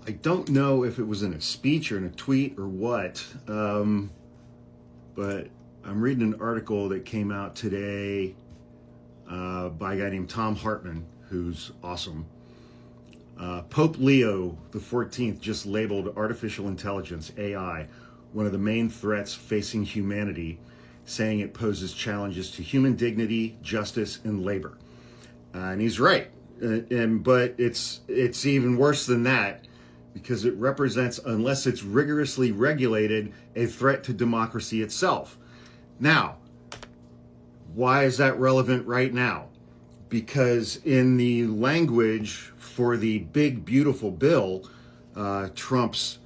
I don't know if it was in a speech or in a tweet or what, but I'm reading an article that came out today by a guy named Tom Hartman, who's awesome. Pope Leo the 14th just labeled artificial intelligence, AI, one of the main threats facing humanity, saying it poses challenges to human dignity, justice, and labor. And he's right. But it's even worse than that, because it represents, unless it's rigorously regulated, a threat to democracy itself. Now, why is that relevant right now? Because in the language for the big, beautiful bill, Trump's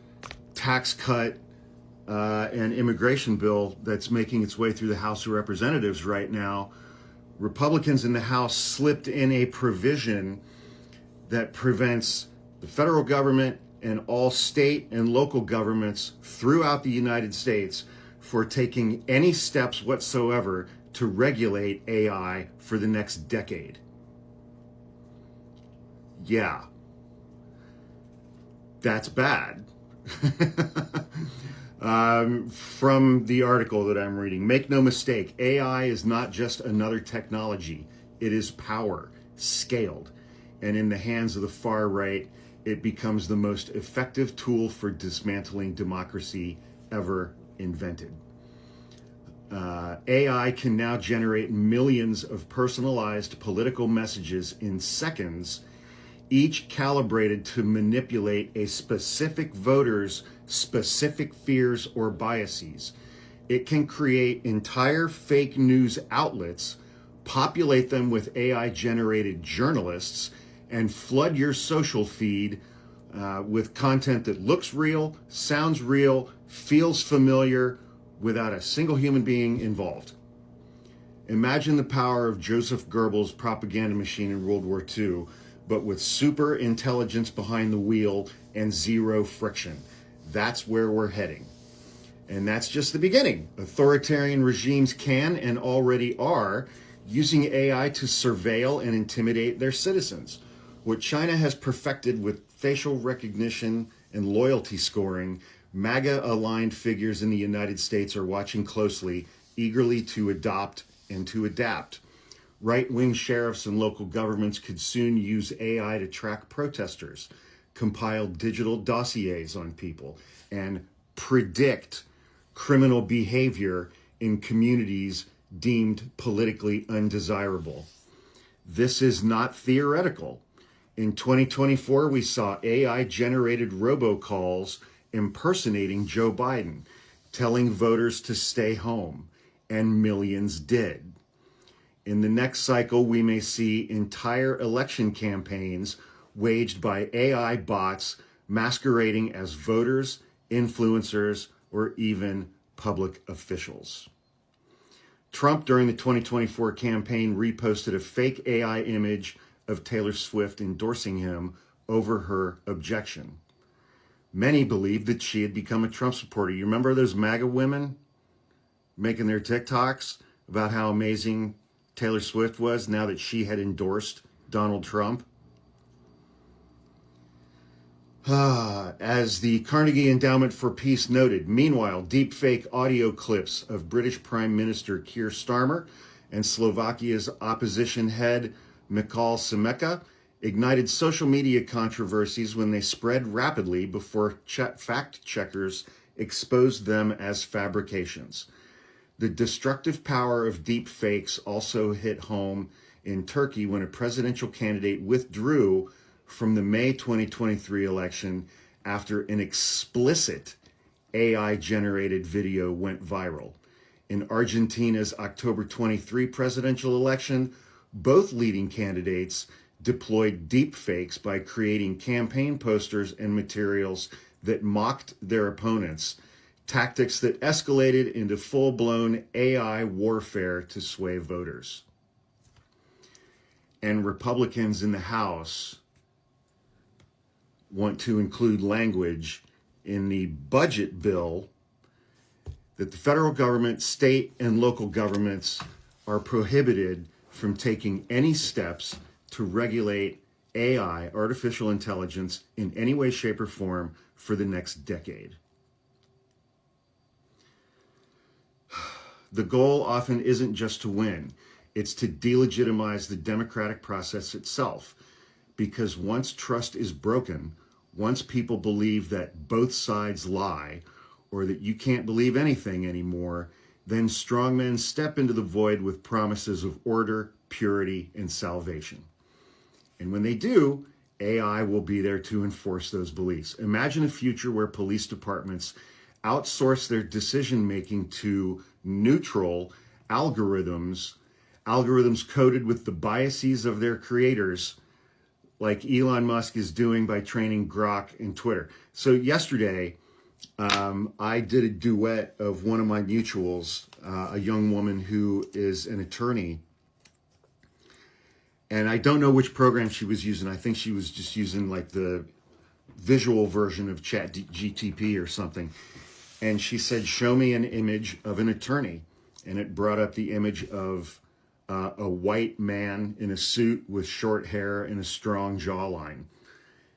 tax cut and immigration bill that's making its way through the House of Representatives right now, Republicans in the House slipped in a provision that prevents the federal government and all state and local governments throughout the United States for taking any steps whatsoever to regulate AI for the next decade. Yeah, that's bad. From the article that I'm reading, make no mistake, AI is not just another technology. It is power, scaled. And in the hands of the far right, it becomes the most effective tool for dismantling democracy ever invented. AI can now generate millions of personalized political messages in seconds, each calibrated to manipulate a specific voter's specific fears or biases. It can create entire fake news outlets, populate them with AI-generated journalists, and flood your social feed with content that looks real, sounds real, feels familiar, without a single human being involved. Imagine the power of Joseph Goebbels' propaganda machine in World War II, but with super intelligence behind the wheel and zero friction. That's where we're heading. And that's just the beginning. Authoritarian regimes can and already are using AI to surveil and intimidate their citizens. What China has perfected with facial recognition and loyalty scoring, MAGA-aligned figures in the United States are watching closely, eagerly to adopt and to adapt. Right-wing sheriffs and local governments could soon use AI to track protesters, compile digital dossiers on people, and predict criminal behavior in communities deemed politically undesirable. This is not theoretical. In 2024, we saw AI-generated robocalls impersonating Joe Biden, telling voters to stay home, and millions did. In the next cycle, we may see entire election campaigns waged by AI bots masquerading as voters, influencers, or even public officials. Trump, during the 2024 campaign, reposted a fake AI image of Taylor Swift endorsing him over her objection. Many believed that she had become a Trump supporter. You remember those MAGA women making their TikToks about how amazing Taylor Swift was now that she had endorsed Donald Trump? As the Carnegie Endowment for Peace noted, meanwhile, deepfake audio clips of British Prime Minister Keir Starmer and Slovakia's opposition head Michal Semeka ignited social media controversies when they spread rapidly before fact checkers exposed them as fabrications. The destructive power of deep fakes also hit home in Turkey when a presidential candidate withdrew from the May 2023 election after an explicit AI-generated video went viral. In Argentina's October 23 presidential election, both leading candidates deployed deep fakes by creating campaign posters and materials that mocked their opponents, tactics that escalated into full-blown AI warfare to sway voters. And Republicans in the House want to include language in the budget bill that the federal government, state, and local governments are prohibited from taking any steps to regulate AI, artificial intelligence, in any way, shape, or form for the next decade. The goal often isn't just to win, it's to delegitimize the democratic process itself. Because once trust is broken, once people believe that both sides lie, or that you can't believe anything anymore, then strongmen step into the void with promises of order, purity, and salvation. And when they do, AI will be there to enforce those beliefs. Imagine a future where police departments outsource their decision-making to neutral algorithms coded with the biases of their creators, like Elon Musk is doing by training Grok and Twitter. So yesterday, I did a duet of one of my mutuals, a young woman who is an attorney. And I don't know which program she was using. I think she was just using like the visual version of ChatGPT or something. And she said, show me an image of an attorney. And it brought up the image of a white man in a suit with short hair and a strong jawline.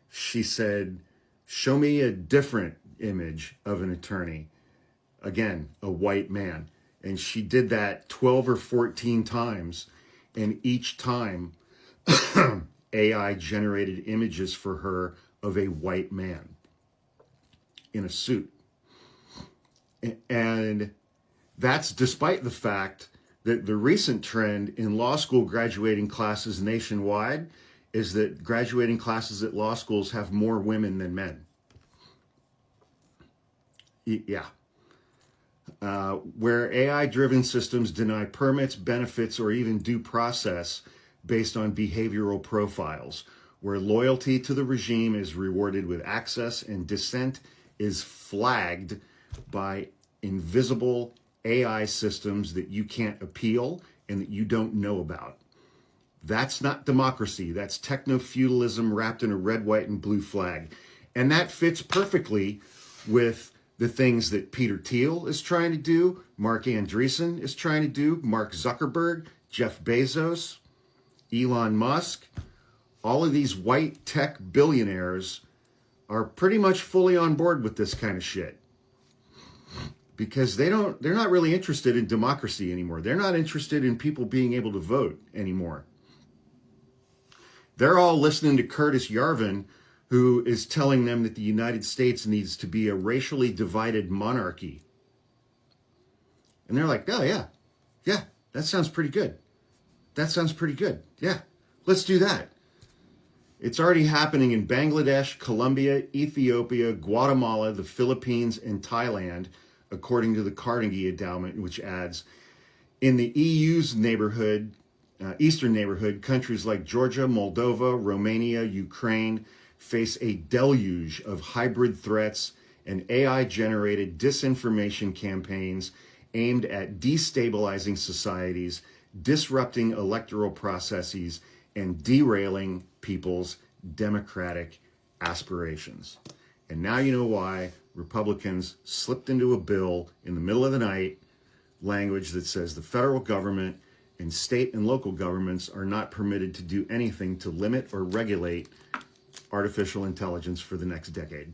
She said, show me a different image of an attorney. Again, a white man. And she did that 12 or 14 times. And each time, AI generated images for her of a white man in a suit. And that's despite the fact that the recent trend in law school graduating classes nationwide is that graduating classes at law schools have more women than men. Yeah. Where AI-driven systems deny permits, benefits, or even due process based on behavioral profiles, where loyalty to the regime is rewarded with access and dissent is flagged by invisible AI systems that you can't appeal and that you don't know about. That's not democracy. That's technofeudalism wrapped in a red, white, and blue flag. And that fits perfectly with the things that Peter Thiel is trying to do, Mark Andreessen is trying to do, Mark Zuckerberg, Jeff Bezos, Elon Musk. All of these white tech billionaires are pretty much fully on board with this kind of shit. Because they're not really interested in democracy anymore. They're not interested in people being able to vote anymore. They're all listening to Curtis Yarvin, who is telling them that the United States needs to be a racially divided monarchy. And they're like, oh yeah, that sounds pretty good. That sounds pretty good. Yeah, let's do that. It's already happening in Bangladesh, Colombia, Ethiopia, Guatemala, the Philippines, and Thailand, according to the Carnegie Endowment, which adds, in the EU's neighborhood, eastern neighborhood, countries like Georgia, Moldova, Romania, Ukraine face a deluge of hybrid threats and AI-generated disinformation campaigns aimed at destabilizing societies, disrupting electoral processes, and derailing people's democratic aspirations. And now you know why Republicans slipped into a bill in the middle of the night, language that says the federal government and state and local governments are not permitted to do anything to limit or regulate artificial intelligence for the next decade.